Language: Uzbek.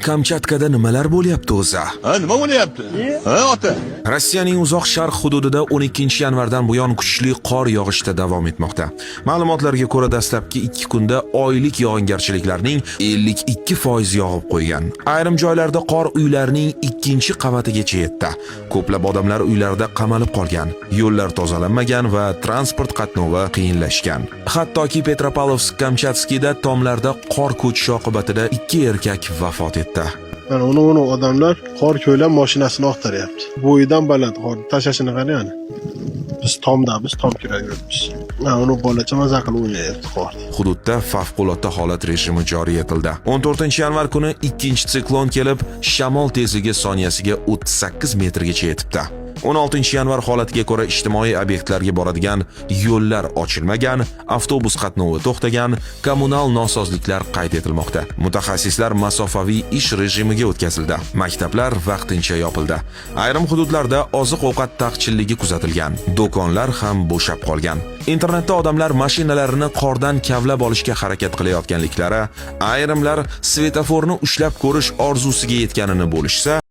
Kamchatkada nimalar bo'lyapti o'zi? Ha, nima bo'lyapti? Ha, ota. Rossiyaning uzoq sharq hududida 12-yanvardan buyon kuchli qor yog'ishda davom etmoqda. Ma'lumotlarga ko'ra, dastlabki 2 kunda oylik yog'ingarchiliklarning 52% yog'ib qo'ygan. Ayrim joylarda qor uylarning 2-qavatigacha yetdi. Ko'plab odamlar uylarida qamalib qolgan, yo'llar tozalanmagan va transport qatnovi qiyinlashgan. Hattoki Petropavlovsk-Kamchatskida tomlarda qor ko'chishi oqibatida 2 erkak vafot etdi. Mana uni odamlar qor ko'ylab mashinasini oqtaryapti. Bo'yidan baland qor tashashini qarang. Biz tom kiraveribmiz. Uni bolacha maza qilib o'ynayapti qor. Hududda favqulodda holat rejimi joriy etildi. 14-yanvar kuni ikkinchi siklon kelib, shamol tezligi soniyasiga 38 metrgacha yetibdi. 16-yanvar holatiga ko'ra ijtimoiy obyektlarga boradigan yo'llar ochilmagan, avtobus qatnovi to'xtagan, kommunal nosozliklar qayd etilmoqda. Mutaxassislar masofaviy ish rejimiga o'tkazildi. Maktablar vaqtincha yopildi. Ayrim hududlarda oziq-ovqat taqchilligi kuzatilgan. Do'konlar ham bo'shab qolgan. Internetda odamlar mashinalarini qordan kavlab olishga harakat qilayotganliklari, ayrimlar svetoforni ushlab ko'rish orzusiga yetganini bo'lishsa,